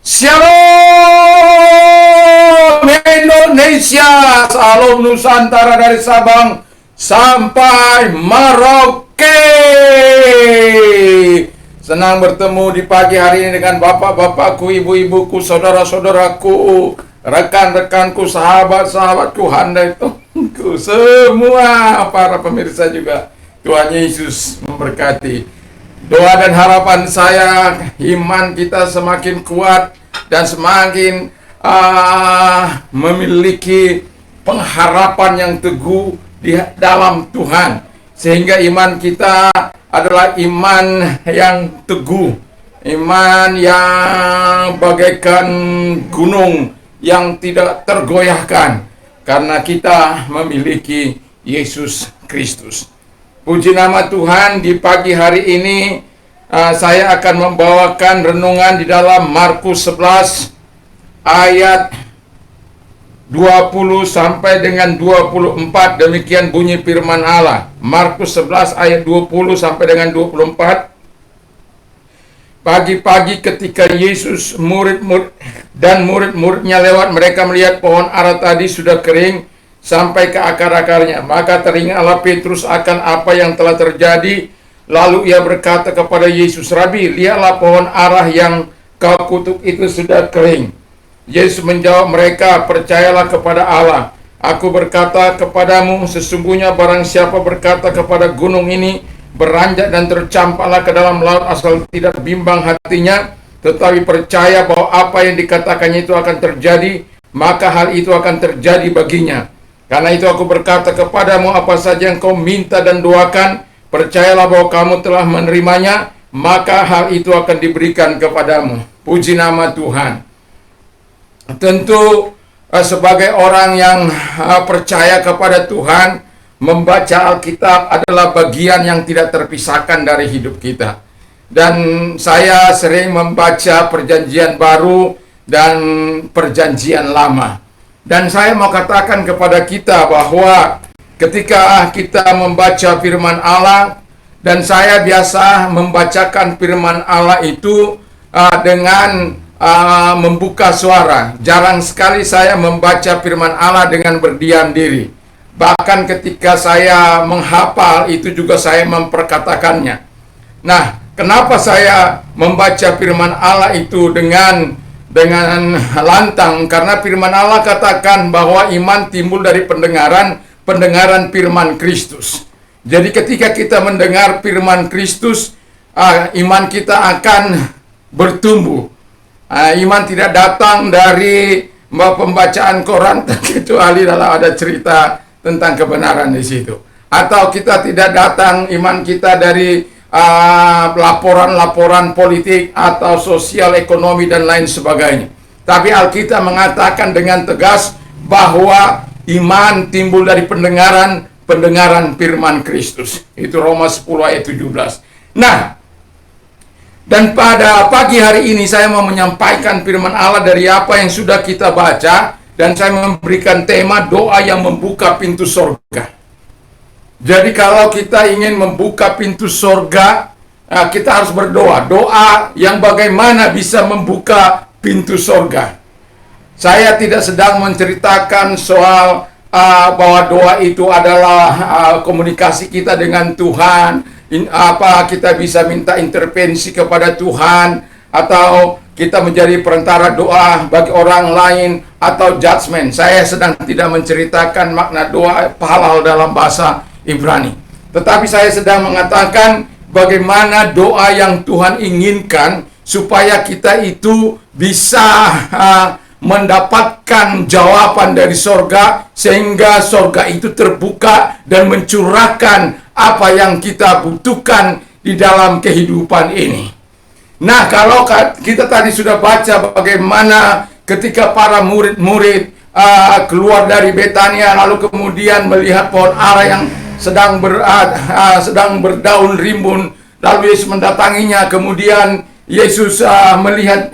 Shalom Indonesia, salam Nusantara dari Sabang sampai Merauke. Senang bertemu di pagi hari ini dengan bapak-bapakku, ibu-ibuku, saudara-saudaraku, rekan-rekanku, sahabat-sahabatku, handai temanku, semua para pemirsa juga. Tuhan Yesus memberkati. Doa dan harapan saya, iman kita semakin kuat dan semakin memiliki pengharapan yang teguh di dalam Tuhan, sehingga iman kita adalah iman yang teguh, iman yang bagaikan gunung yang tidak tergoyahkan, karena kita memiliki Yesus Kristus. Puji nama Tuhan, di pagi hari ini saya akan membawakan renungan di dalam Markus 11 ayat 20 sampai dengan 24. Demikian bunyi firman Allah. Markus 11 ayat 20 sampai dengan 24. Pagi-pagi ketika Yesus dan murid-muridnya lewat, mereka melihat pohon ara tadi sudah kering sampai ke akar-akarnya. Maka teringatlah Petrus akan apa yang telah terjadi. Lalu ia berkata kepada Yesus, "Rabi, lihatlah pohon ara yang kau kutuk itu sudah kering." Yesus menjawab mereka, "Percayalah kepada Allah. Aku berkata kepadamu, sesungguhnya barang siapa berkata kepada gunung ini, beranjak dan tercampaklah ke dalam laut, asal tidak bimbang hatinya, tetapi percaya bahwa apa yang dikatakannya itu akan terjadi, maka hal itu akan terjadi baginya. Karena itu aku berkata kepadamu, apa saja yang kau minta dan doakan, percayalah bahwa kamu telah menerimanya, maka hal itu akan diberikan kepadamu." Puji nama Tuhan. Tentu sebagai orang yang percaya kepada Tuhan, membaca Alkitab adalah bagian yang tidak terpisahkan dari hidup kita. Dan saya sering membaca Perjanjian Baru dan Perjanjian Lama. Dan saya mau katakan kepada kita bahwa ketika kita membaca firman Allah, dan saya biasa membacakan firman Allah itu dengan membuka suara. Jarang sekali saya membaca firman Allah dengan berdiam diri. Bahkan ketika saya menghafal itu juga saya memperkatakannya. Nah, kenapa saya membaca firman Allah itu dengan lantang? Karena firman Allah katakan bahwa iman timbul dari pendengaran firman Kristus. Jadi ketika kita mendengar firman Kristus, iman kita akan bertumbuh. Iman tidak datang dari pembacaan koran, kecuali dalam ada cerita tentang kebenaran di situ. Atau kita tidak datang iman kita dari laporan-laporan politik atau sosial ekonomi dan lain sebagainya. Tapi Alkitab mengatakan dengan tegas bahwa iman timbul dari pendengaran firman Kristus. Itu Roma 10 ayat 17. Nah, dan pada pagi hari ini saya mau menyampaikan firman Allah dari apa yang sudah kita baca, dan saya memberikan tema doa yang membuka pintu surga. Jadi kalau kita ingin membuka pintu surga, kita harus berdoa. Doa yang bagaimana bisa membuka pintu surga. Saya tidak sedang menceritakan soal bahwa doa itu adalah komunikasi kita dengan Tuhan. Kita bisa minta intervensi kepada Tuhan, atau kita menjadi perantara doa bagi orang lain, atau judgment. Saya sedang tidak menceritakan makna doa halal dalam bahasa Ibrani. Tetapi saya sedang mengatakan bagaimana doa yang Tuhan inginkan supaya kita itu bisa mendapatkan jawaban dari sorga, sehingga sorga itu terbuka dan mencurahkan apa yang kita butuhkan di dalam kehidupan ini. Nah, kalau kita tadi sudah baca bagaimana ketika para murid-murid keluar dari Betania, lalu kemudian melihat pohon ara yang sedang berdaun rimbun, lalu Yesus mendatanginya. Kemudian Yesus melihat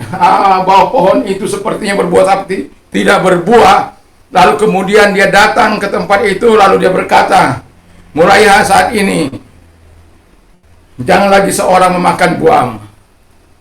bahwa pohon itu sepertinya berbuah tapi tidak berbuah. Lalu kemudian dia datang ke tempat itu, lalu dia berkata, "Mulai saat ini jangan lagi seorang memakan buah.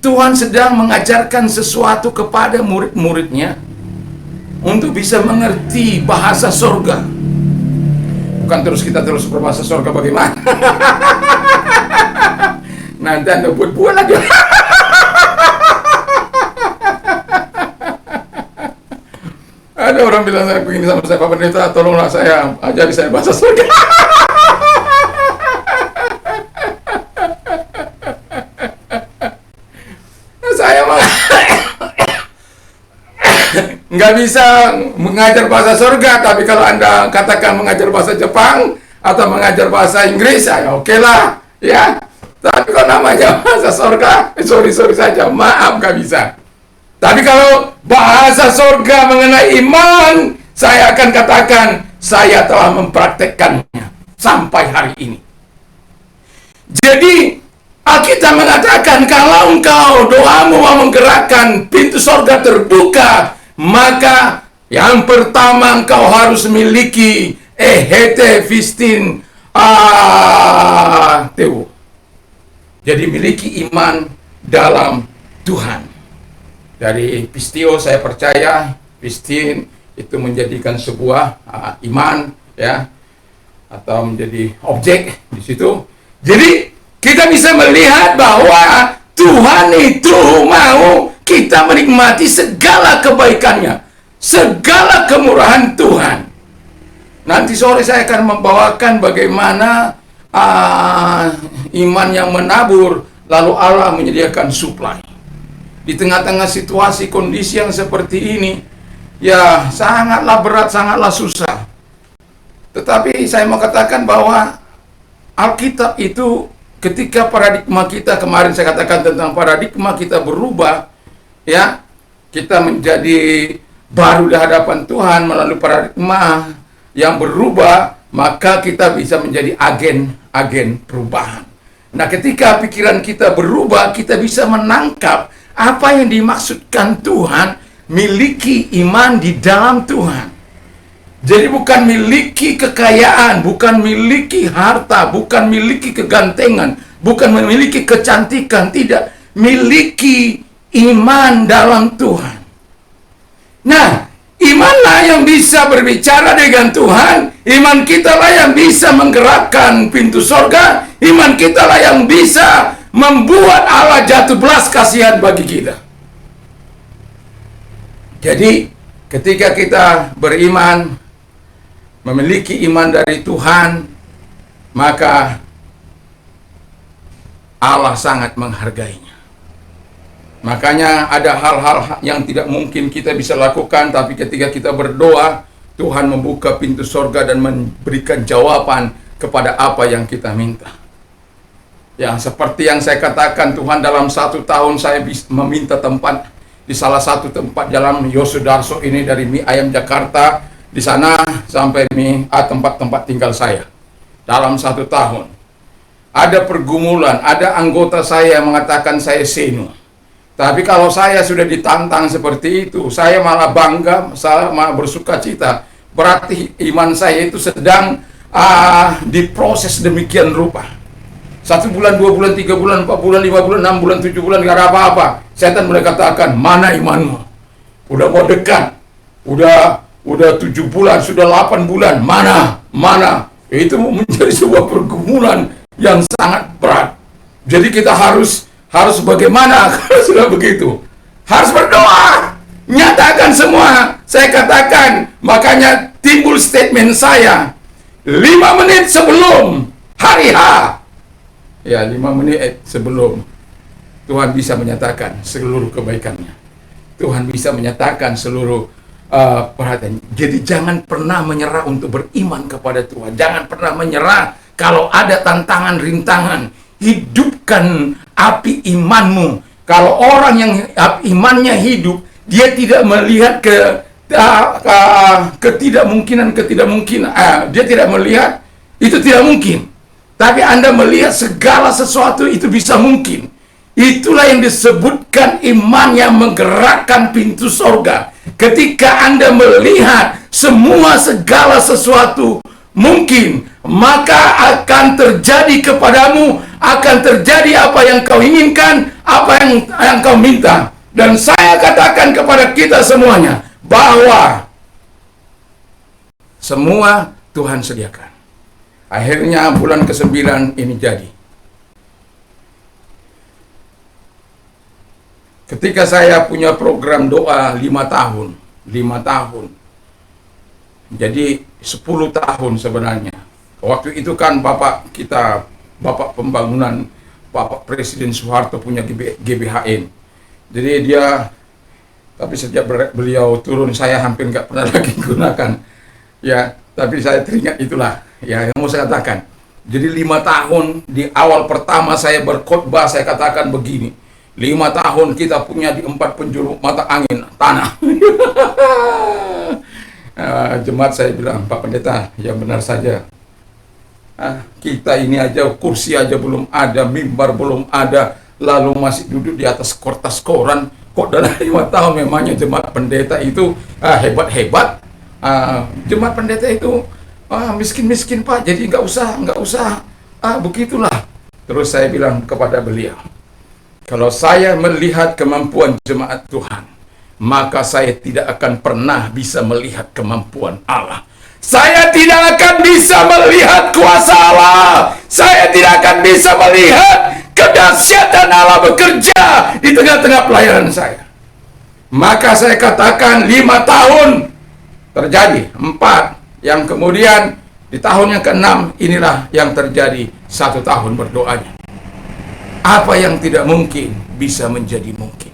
Tuhan sedang mengajarkan sesuatu kepada murid-muridnya untuk bisa mengerti bahasa sorga. Bukan kita terus berbahasa sorga bagaimana? Nanti Anda buat-buat lagi. Ada orang bilang saya begini sama saya, Pak Pendeta, tolonglah saya, ajari saya bahasa surga. Saya mah nggak bisa mengajar bahasa surga, tapi kalau Anda katakan mengajar bahasa Jepang atau mengajar bahasa Inggris, ya oke lah, ya. Tapi kalau namanya bahasa surga, sorry saja, maaf nggak bisa. Tapi kalau bahasa surga mengenai iman, saya akan katakan, saya telah mempraktekkannya sampai hari ini. Jadi, Alkitab mengatakan, kalau engkau doamu mau menggerakkan pintu surga terbuka, maka yang pertama engkau harus miliki ehete fistin teu. Jadi miliki iman dalam Tuhan. Dari pistio saya percaya, pistin itu menjadikan sebuah iman, ya, atau menjadi objek di situ. Jadi kita bisa melihat bahwa Tuhan itu mau kita menikmati segala kebaikannya, segala kemurahan Tuhan. Nanti sore saya akan membawakan bagaimana iman yang menabur, lalu Allah menyediakan suplai. Di tengah-tengah situasi kondisi yang seperti ini, ya sangatlah berat, sangatlah susah. Tetapi saya mau katakan bahwa Alkitab itu ketika paradigma kita, kemarin saya katakan tentang paradigma kita berubah, ya, kita menjadi baru di hadapan Tuhan melalui paradigma yang berubah, maka kita bisa menjadi agen perubahan. Nah, ketika pikiran kita berubah, kita bisa menangkap apa yang dimaksudkan Tuhan, miliki iman di dalam Tuhan. Jadi bukan miliki kekayaan, bukan miliki harta, bukan miliki kegantengan, bukan memiliki kecantikan, tidak. Miliki iman dalam Tuhan. Nah, imanlah yang bisa berbicara dengan Tuhan, iman kitalah yang bisa menggerakkan pintu surga, iman kitalah yang bisa membuat Allah jatuh belas kasihan bagi kita. Jadi, ketika kita beriman, memiliki iman dari Tuhan, maka Allah sangat menghargainya. Makanya ada hal-hal yang tidak mungkin kita bisa lakukan, tapi ketika kita berdoa, Tuhan membuka pintu surga dan memberikan jawaban kepada apa yang kita minta. Ya, seperti yang saya katakan, Tuhan dalam 1 tahun saya meminta tempat di salah satu tempat Jalan Yosudarso ini, dari mie ayam Jakarta, di sana sampai tempat-tempat tinggal saya. Dalam 1 tahun. Ada pergumulan, ada anggota saya yang mengatakan saya seno. Tapi kalau saya sudah ditantang seperti itu, saya malah bangga, saya malah bersuka cita. Berarti iman saya itu sedang diproses demikian rupa. 1 bulan, 2 bulan, 3 bulan, 4 bulan, 5 bulan, 6 bulan, 7 bulan, gak ada apa-apa. Setan mulai katakan, mana imanmu? Udah mau dekat, udah 7 bulan, sudah 8 bulan, mana? Itu menjadi sebuah pergumulan yang sangat berat. Jadi kita harus bagaimana kalau sudah begitu? Harus berdoa, nyatakan semua. Saya katakan, makanya timbul statement saya 5 menit sebelum hari H. Ya, 5 menit sebelum Tuhan bisa menyatakan seluruh kebaikannya. Tuhan bisa menyatakan seluruh perhatian. Jadi jangan pernah menyerah untuk beriman kepada Tuhan. Jangan pernah menyerah kalau ada tantangan, rintangan. Hidupkan api imanmu. Kalau orang yang imannya hidup, dia tidak melihat ketidakmungkinan. Dia tidak melihat itu tidak mungkin. Tapi Anda melihat segala sesuatu itu bisa mungkin. Itulah yang disebutkan iman yang menggerakkan pintu sorga. Ketika Anda melihat segala sesuatu mungkin, maka akan terjadi kepadamu, akan terjadi apa yang kau inginkan, apa yang kau minta. Dan saya katakan kepada kita semuanya, bahwa semua Tuhan sediakan. Akhirnya bulan ke-9 ini jadi. Ketika saya punya program doa 5 tahun, jadi 10 tahun sebenarnya. Waktu itu kan Bapak pembangunan, Bapak Presiden Soeharto punya GBHN. Jadi dia, tapi sejak beliau turun saya hampir nggak pernah lagi gunakan. Ya, tapi saya teringat itulah ya yang mau saya katakan. Jadi 5 tahun di awal pertama saya berkhotbah, saya katakan begini, 5 tahun kita punya di 4 penjuru mata angin tanah. Jemaat saya bilang, Pak Pendeta, ya benar saja. Kita ini aja kursi aja belum ada, mimbar belum ada, lalu masih duduk di atas kertas koran. Kok dalam 5 tahun memangnya jemaat pendeta itu hebat-hebat. Jemaat pendeta itu miskin-miskin Pak, jadi nggak usah begitulah. Terus saya bilang kepada beliau, kalau saya melihat kemampuan jemaat Tuhan, maka saya tidak akan pernah bisa melihat kemampuan Allah. Saya tidak akan bisa melihat kuasa Allah. Saya tidak akan bisa melihat kedahsyatan Allah bekerja di tengah-tengah pelayanan saya. Maka saya katakan 5 tahun terjadi, 4. Yang kemudian di tahun yang ke-6 inilah yang terjadi 1 tahun berdoanya. Apa yang tidak mungkin bisa menjadi mungkin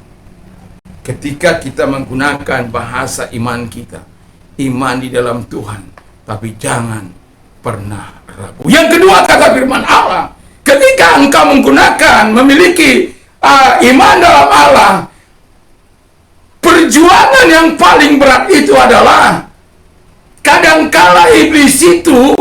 ketika kita menggunakan bahasa iman kita. Iman di dalam Tuhan, tapi jangan pernah ragu. Yang kedua kata firman Allah, ketika engkau memiliki iman dalam Allah, perjuangan yang paling berat itu adalah kadangkala iblis itu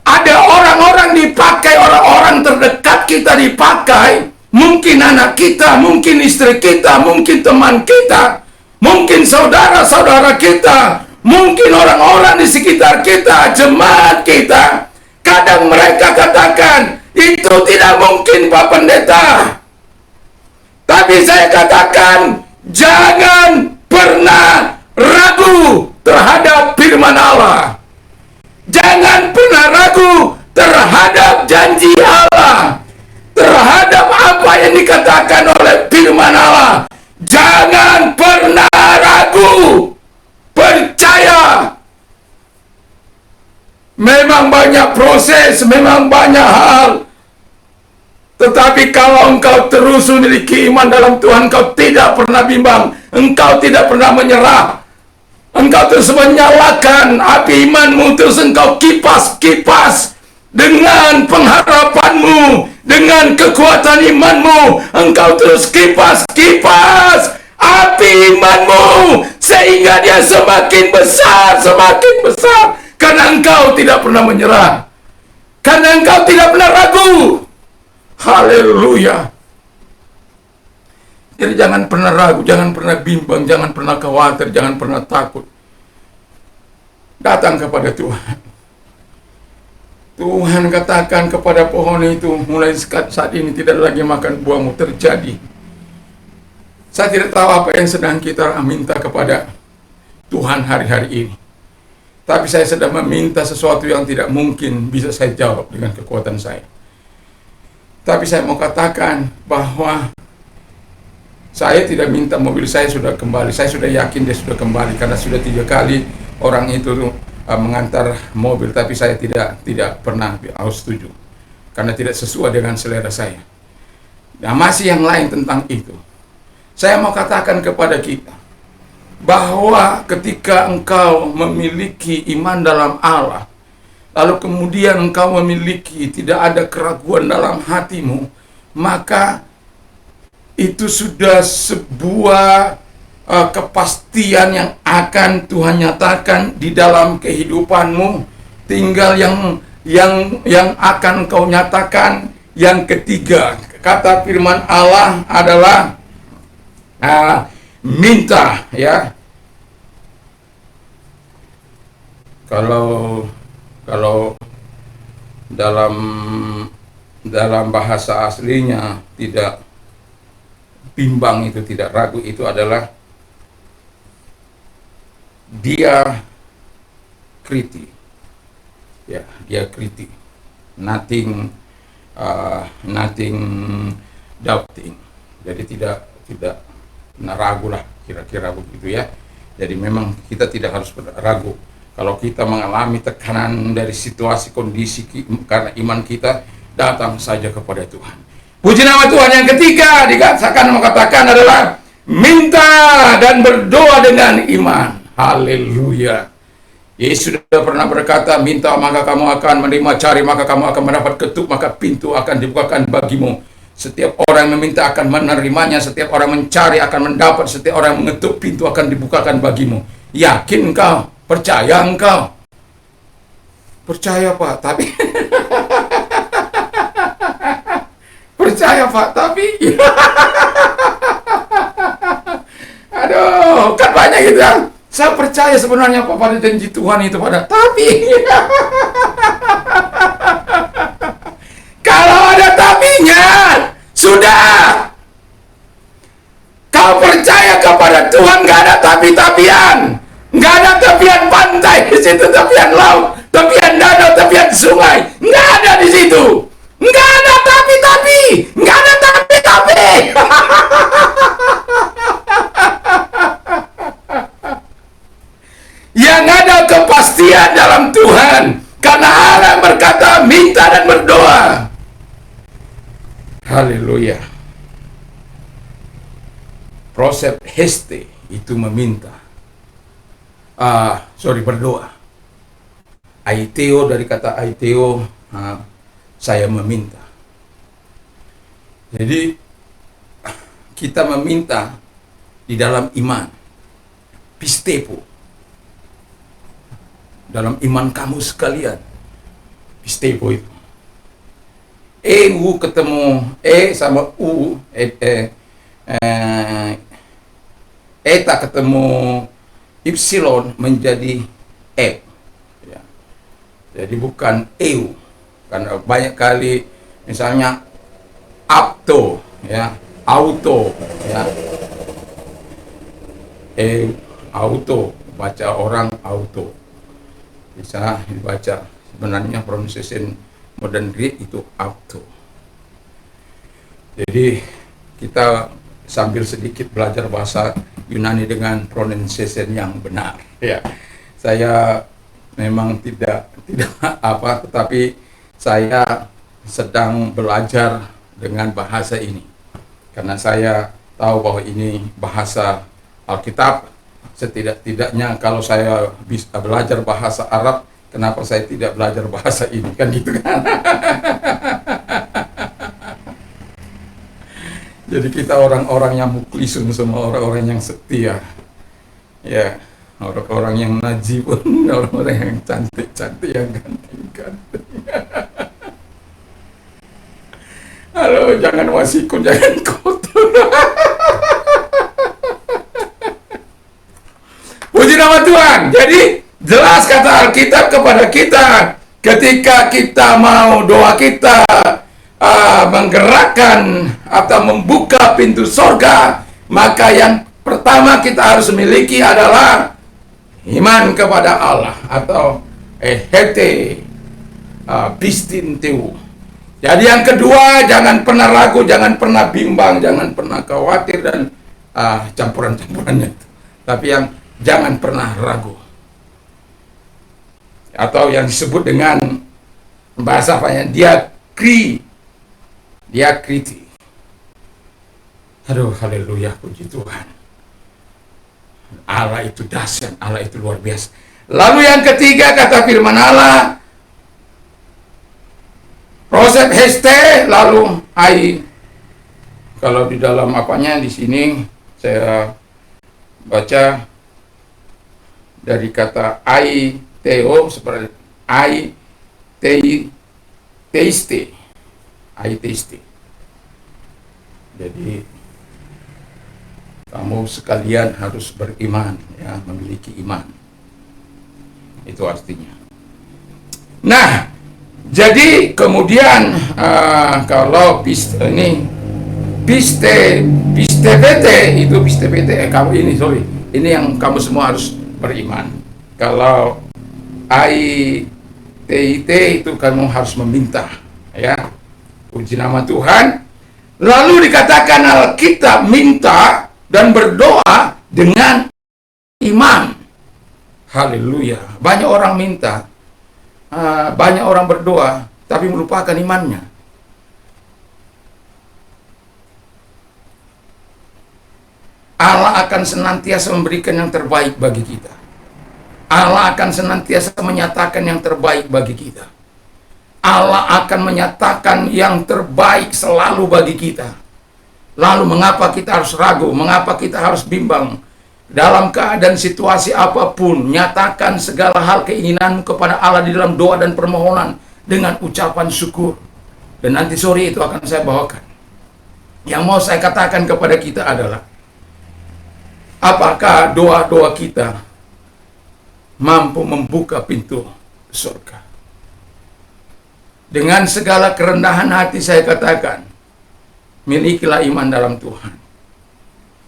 ada orang-orang dipakai, orang-orang terdekat kita dipakai, mungkin anak kita, mungkin istri kita, mungkin teman kita, mungkin saudara-saudara kita, mungkin orang-orang di sekitar kita, jemaat kita. Kadang mereka katakan, itu tidak mungkin Pak Pendeta. Tapi saya katakan, jangan pernah ragu terhadap firman Allah. Jangan pernah ragu terhadap janji Allah, terhadap apa yang dikatakan oleh firman Allah. Jangan pernah ragu, percaya. Memang banyak proses, memang banyak hal, tetapi kalau engkau terus memiliki iman dalam Tuhan, engkau tidak pernah bimbang, engkau tidak pernah menyerah, engkau terus menyalakan api imanmu, terus engkau kipas dengan pengharapanmu, dengan kekuatan imanmu, engkau terus kipas api imanmu, sehingga dia semakin besar, karena engkau tidak pernah menyerah, karena engkau tidak pernah ragu. Haleluya. Jadi jangan pernah ragu, jangan pernah bimbang, jangan pernah khawatir, jangan pernah takut. Datang kepada Tuhan. Tuhan katakan kepada pohon itu, mulai saat ini tidak lagi makan buahmu. Terjadi. Saya tidak tahu apa yang sedang kita minta kepada Tuhan hari-hari ini. Tapi saya sedang meminta sesuatu yang tidak mungkin bisa saya jawab dengan kekuatan saya. Tapi saya mau katakan bahwa saya tidak minta mobil saya sudah kembali. Saya sudah yakin dia sudah kembali karena sudah 3 kali orang itu mengantar mobil, tapi saya tidak pernah harus setuju karena tidak sesuai dengan selera saya. Nah, masih yang lain tentang itu. Saya mau katakan kepada kita bahwa ketika engkau memiliki iman dalam Allah, lalu kemudian engkau memiliki tidak ada keraguan dalam hatimu, maka itu sudah sebuah kepastian yang akan Tuhan nyatakan di dalam kehidupanmu. Tinggal yang akan kau nyatakan. Yang ketiga, kata firman Allah adalah minta, ya. Kalau dalam bahasa aslinya tidak bimbang, itu tidak ragu, itu adalah dia kriti, ya, dia kriti, nothing doubting. Jadi tidak ragu lah, kira-kira begitu ya. Jadi memang kita tidak harus ragu kalau kita mengalami tekanan dari situasi kondisi, karena iman kita datang saja kepada Tuhan. Puji nama Tuhan. Yang ketiga mengatakan adalah minta dan berdoa dengan iman. Haleluya. Yesus sudah pernah berkata, minta maka kamu akan menerima, cari maka kamu akan mendapat, ketuk maka pintu akan dibukakan bagimu. Setiap orang yang meminta akan menerimanya, setiap orang mencari akan mendapat, setiap orang mengetuk pintu akan dibukakan bagimu. Yakin kau? Percaya engkau? Percaya Pak, tapi percaya Pak, tapi aduh, kan banyak gitu ya. Saya percaya sebenarnya Pak pada janji Tuhan itu pada, tapi kalau ada tapinya, sudah. Kau percaya kepada Tuhan, nggak ada tapi-tapian, nggak ada tepian pantai di situ, tepian laut, tepian danau, tepian sungai, nggak ada di situ, nggak ada tapi-tapi, nggak ada tapi-tapi. Yang ada kepastian dalam Tuhan, karena Allah berkata minta dan berdoa. Haleluya. Proses heste itu meminta. Berdoa. Aiteo, dari kata aiteo, saya meminta. Jadi kita meminta di dalam iman. Pistepo. Dalam iman kamu sekalian. Pistepo itu. U ketemu sama U, eta ketemu ipsilon menjadi E, ya. Jadi bukan EU, karena banyak kali misalnya apto, ya, auto, ya, auto, baca orang auto, bisa dibaca, sebenarnya pronunciation modern Greek itu auto. Jadi kita sambil sedikit belajar bahasa Yunani dengan pronunciation yang benar. Ya, saya memang tidak tetapi saya sedang belajar dengan bahasa ini karena saya tahu bahwa ini bahasa Alkitab. Setidak-tidaknya kalau saya bisa belajar bahasa Arab, kenapa saya tidak belajar bahasa ini, kan gitu kan? Jadi kita orang-orang yang muklisun, semua orang-orang yang setia, ya, orang-orang yang najibun, orang-orang yang cantik-cantik, yang ganteng-ganteng. Halo, jangan wasikun, jangan kotor. Puji nama Tuhan. Jadi jelas kata Alkitab kepada kita, ketika kita mau doa kita menggerakkan atau membuka pintu sorga, maka yang pertama kita harus miliki adalah iman kepada Allah, atau hete bistinteu. Jadi yang kedua, jangan pernah ragu, jangan pernah bimbang, jangan pernah khawatir dan campuran-campurannya. Tapi yang jangan pernah ragu, atau yang disebut dengan bahasa apanya, diakriti. Aduh, haleluya, puji Tuhan. Allah itu dahsyat, Allah itu luar biasa. Lalu yang ketiga, kata firman Allah, proses heste, lalu ai. Kalau di dalam apanya di sini saya baca dari kata ai teo, seperti ai teiste, ai teiste. Jadi kamu sekalian harus beriman, ya, memiliki iman. Itu artinya. Nah, Jadi kemudian kalau kamu ini sorry, ini yang kamu semua harus beriman. Kalau AITIT itu kamu harus meminta, ya, puji nama Tuhan. Lalu dikatakan Alkitab minta dan berdoa dengan iman. Haleluya. Banyak orang minta, banyak orang berdoa, tapi melupakan imannya. Allah akan senantiasa memberikan yang terbaik bagi kita. Allah akan senantiasa menyatakan yang terbaik bagi kita. Allah akan menyatakan yang terbaik selalu bagi kita. Lalu mengapa kita harus ragu? Mengapa kita harus bimbang? Dalam keadaan situasi apapun, nyatakan segala hal keinginanmu kepada Allah di dalam doa dan permohonan dengan ucapan syukur. Dan nanti sore itu akan saya bawakan. Yang mau saya katakan kepada kita adalah, apakah doa-doa kita mampu membuka pintu surga? Dengan segala kerendahan hati saya katakan, milikilah iman dalam Tuhan.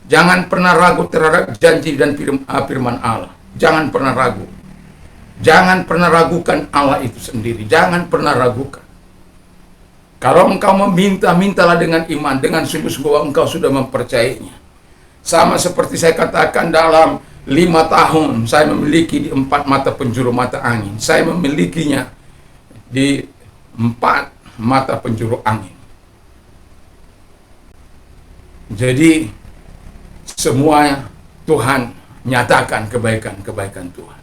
Jangan pernah ragu terhadap janji dan firman Allah. Jangan pernah ragu. Jangan pernah ragukan Allah itu sendiri. Jangan pernah ragukan. Kalau engkau meminta, mintalah dengan iman, dengan sungguh-sungguh bahwa engkau sudah mempercayainya. Sama seperti saya katakan, dalam 5 tahun saya memiliki di 4 mata penjuru mata angin. Saya memilikinya di 4 mata penjuru angin. Jadi semuanya Tuhan nyatakan kebaikan-kebaikan Tuhan.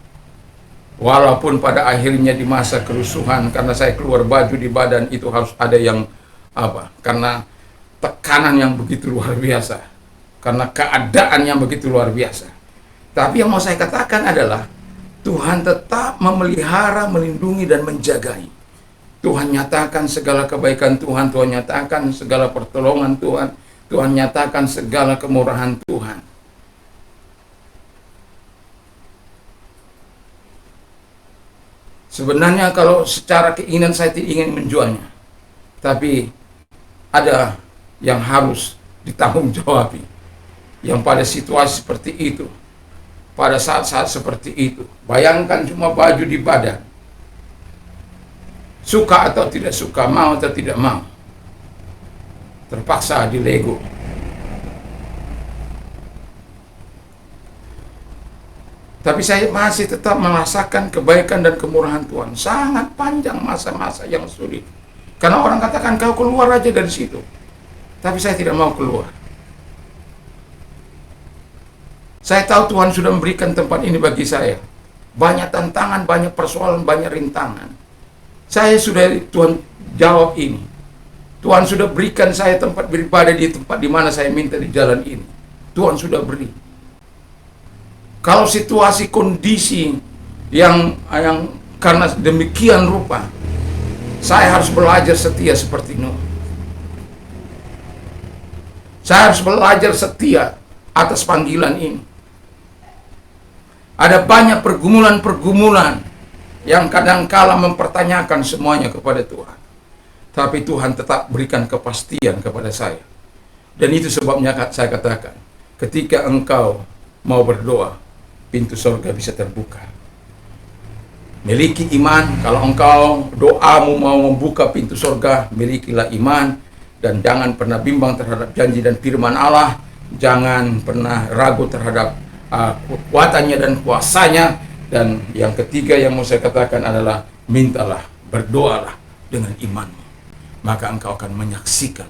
Walaupun pada akhirnya di masa kerusuhan, karena saya keluar baju di badan itu harus ada yang karena tekanan yang begitu luar biasa, karena keadaan yang begitu luar biasa. Tapi yang mau saya katakan adalah Tuhan tetap memelihara, melindungi dan menjagai. Tuhan nyatakan segala kebaikan Tuhan, Tuhan nyatakan segala pertolongan Tuhan, Tuhan nyatakan segala kemurahan Tuhan. Sebenarnya kalau secara keinginan saya tidak ingin menjualnya, tapi ada yang harus ditanggung-jawabi. Yang pada situasi seperti itu, pada saat-saat seperti itu, bayangkan cuma baju di badan. Suka atau tidak suka, mau atau tidak mau, terpaksa dilego. Tapi saya masih tetap merasakan kebaikan dan kemurahan Tuhan. Sangat panjang masa-masa yang sulit. Karena orang katakan, kau keluar aja dari situ. Tapi saya tidak mau keluar. Saya tahu Tuhan sudah memberikan tempat ini bagi saya. Banyak tantangan, banyak persoalan, banyak rintangan. Saya sudah, Tuhan jawab ini. Tuhan sudah berikan saya tempat beribadah di tempat di mana saya minta di jalan ini. Tuhan sudah beri. Kalau situasi kondisi yang karena demikian rupa, saya harus belajar setia seperti Nuh. Saya harus belajar setia atas panggilan ini. Ada banyak pergumulan-pergumulan yang kadangkala mempertanyakan semuanya kepada Tuhan. Tapi Tuhan tetap berikan kepastian kepada saya. Dan itu sebabnya saya katakan, ketika engkau mau berdoa, pintu surga bisa terbuka. Miliki iman. Kalau engkau doamu mau membuka pintu surga, milikilah iman. Dan jangan pernah bimbang terhadap janji dan firman Allah. Jangan pernah ragu terhadap kekuatannya dan kuasanya. Dan yang ketiga yang mau saya katakan adalah, mintalah, berdoalah dengan imanmu. Maka engkau akan menyaksikan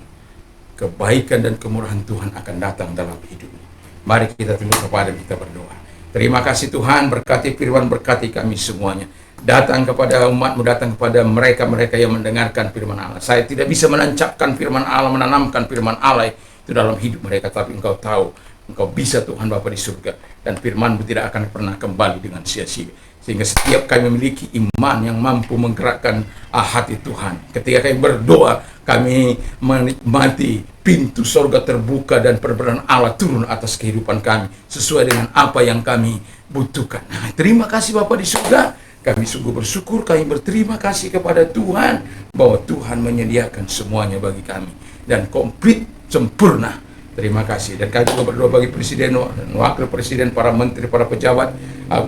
kebaikan dan kemurahan Tuhan akan datang dalam hidupmu. Mari kita tunduk kepada kita berdoa. Terima kasih Tuhan, berkati firman, berkati kami semuanya. Datang kepada umat-Mu, datang kepada mereka-mereka yang mendengarkan firman Allah. Saya tidak bisa menancapkan firman Allah, menanamkan firman Allah itu dalam hidup mereka, tapi Engkau tahu, Engkau bisa Tuhan Bapa di surga. Dan firman-Mu tidak akan pernah kembali dengan sia-sia. Sehingga setiap kami memiliki iman yang mampu menggerakkan hati Tuhan. Ketika kami berdoa, kami menikmati pintu surga terbuka dan perberatan Allah turun atas kehidupan kami sesuai dengan apa yang kami butuhkan. Nah, terima kasih Bapa di surga. Kami sungguh bersyukur, kami berterima kasih kepada Tuhan bahwa Tuhan menyediakan semuanya bagi kami dan komplit, sempurna. Terima kasih. Dan kami juga berdoa bagi Presiden dan Wakil Presiden, para menteri, para pejabat,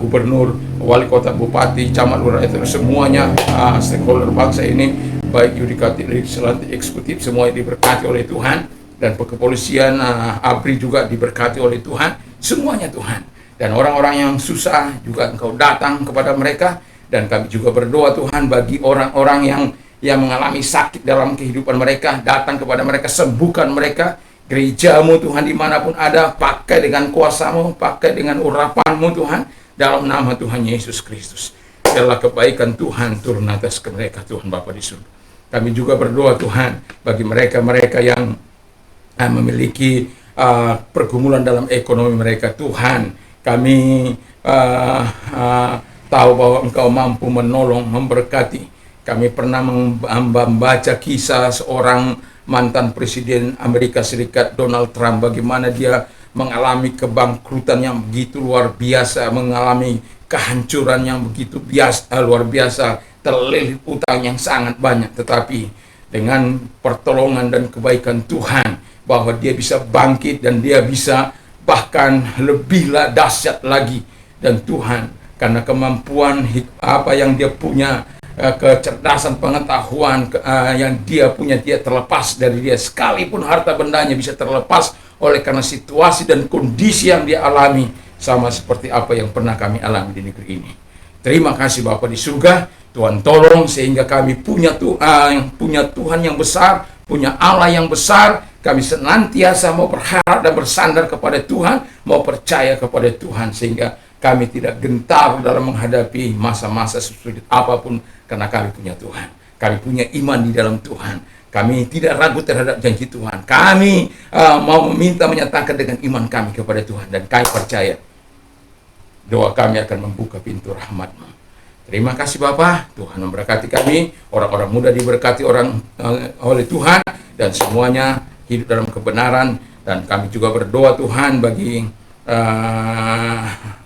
gubernur, wali kota, bupati, camat, lurah, itu semuanya stakeholder bangsa ini, baik yudikatif, legislatif, eksekutif, semuanya diberkati oleh Tuhan. Dan kepolisian, ABRI juga diberkati oleh Tuhan. Semuanya Tuhan. Dan orang-orang yang susah juga Engkau datang kepada mereka. Dan kami juga berdoa Tuhan bagi orang-orang yang mengalami sakit dalam kehidupan mereka, datang kepada mereka, sembuhkan mereka. Gerejamu Tuhan dimanapun ada, pakai dengan kuasa-Mu, pakai dengan urapan-Mu Tuhan, dalam nama Tuhan Yesus Kristus. Biarlah kebaikan Tuhan turun atas ke mereka Tuhan Bapa di surga. Kami juga berdoa Tuhan bagi mereka-mereka yang memiliki pergumulan dalam ekonomi mereka Tuhan. Kami tahu bahwa Engkau mampu menolong, memberkati. Kami pernah membaca kisah seorang mantan Presiden Amerika Serikat Donald Trump, bagaimana dia mengalami kebangkrutan yang begitu luar biasa, mengalami kehancuran yang begitu luar biasa, terlilit utang yang sangat banyak, tetapi dengan pertolongan dan kebaikan Tuhan, bahwa dia bisa bangkit dan dia bisa bahkan lebihlah dahsyat lagi. Dan Tuhan, karena kemampuan apa yang dia punya, kecerdasan, pengetahuan yang dia punya, dia terlepas dari dia, sekalipun harta bendanya bisa terlepas oleh karena situasi dan kondisi yang dia alami, sama seperti apa yang pernah kami alami di negeri ini. Terima kasih Bapa di surga, Tuhan tolong sehingga kami punya Tuhan yang besar, punya Allah yang besar. Kami senantiasa mau berharap dan bersandar kepada Tuhan, mau percaya kepada Tuhan, sehingga kami tidak gentar dalam menghadapi masa-masa sulit apapun, karena kami punya Tuhan. Kami punya iman di dalam Tuhan. Kami tidak ragu terhadap janji Tuhan. Kami mau meminta, menyatakan dengan iman kami kepada Tuhan, dan kami percaya doa kami akan membuka pintu rahmat-Mu. Terima kasih Bapa, Tuhan memberkati kami, orang-orang muda diberkati oleh Tuhan, dan semuanya hidup dalam kebenaran. Dan kami juga berdoa Tuhan bagi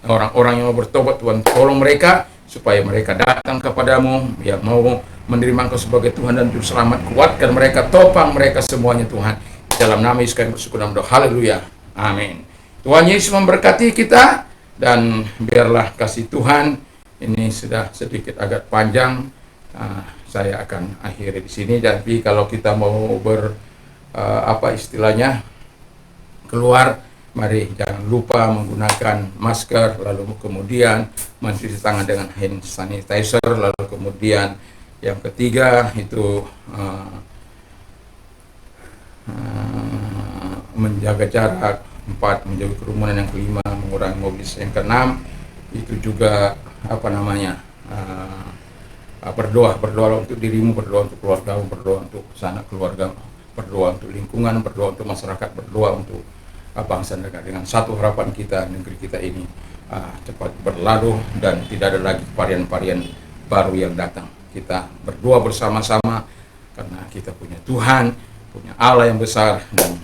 orang-orang yang mau bertobat, Tuhan tolong mereka supaya mereka datang kepadamu, yang mau menerima Engkau sebagai Tuhan dan Juru Selamat. Kuatkan mereka, topang mereka semuanya Tuhan. Dalam nama Yesus kami bersyukur dan berdoa. Haleluya. Amin. Tuhan Yesus memberkati kita, dan biarlah kasih Tuhan, ini sudah sedikit agak panjang, saya akan akhiri di sini. Tapi kalau kita mau keluar, mari jangan lupa menggunakan masker, lalu kemudian mencuci tangan dengan hand sanitizer, lalu kemudian yang ketiga itu menjaga jarak, 4 menjauhi kerumunan, yang kelima mengurangi mobilisasi, yang keenam itu juga berdoa untuk dirimu, berdoa untuk keluargamu, berdoa untuk sanak keluarga, berdoa untuk lingkungan, berdoa untuk masyarakat, berdoa untuk bangsa negara. Dengan satu harapan kita, negeri kita ini cepat berlalu dan tidak ada lagi varian-varian baru yang datang. Kita berdoa bersama-sama karena kita punya Tuhan, punya Allah yang besar. Dan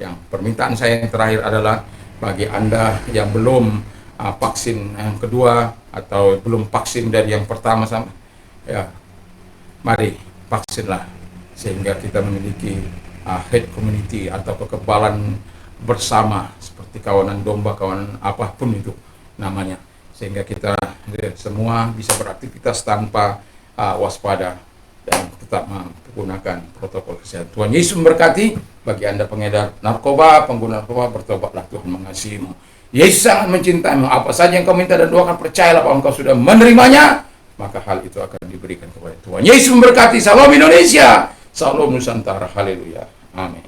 yang permintaan saya yang terakhir adalah bagi Anda yang belum vaksin yang kedua atau belum vaksin dari yang pertama mari vaksinlah, sehingga kita memiliki herd community atau kekebalan bersama, seperti kawanan domba, kawanan apapun itu namanya, sehingga kita semua bisa beraktivitas tanpa waspada dan tetap menggunakan protokol kesehatan. Tuhan Yesus memberkati. Bagi Anda pengedar narkoba, pengguna narkoba, bertobatlah, Tuhan mengasihimu. Yesus sangat mencintaimu. Apa saja yang kau minta dan doakan, percayalah bahwa engkau sudah menerimanya, maka hal itu akan diberikan kepada Tuhan. Yesus memberkati. Salam Indonesia, salam Nusantara. Haleluya. Amin.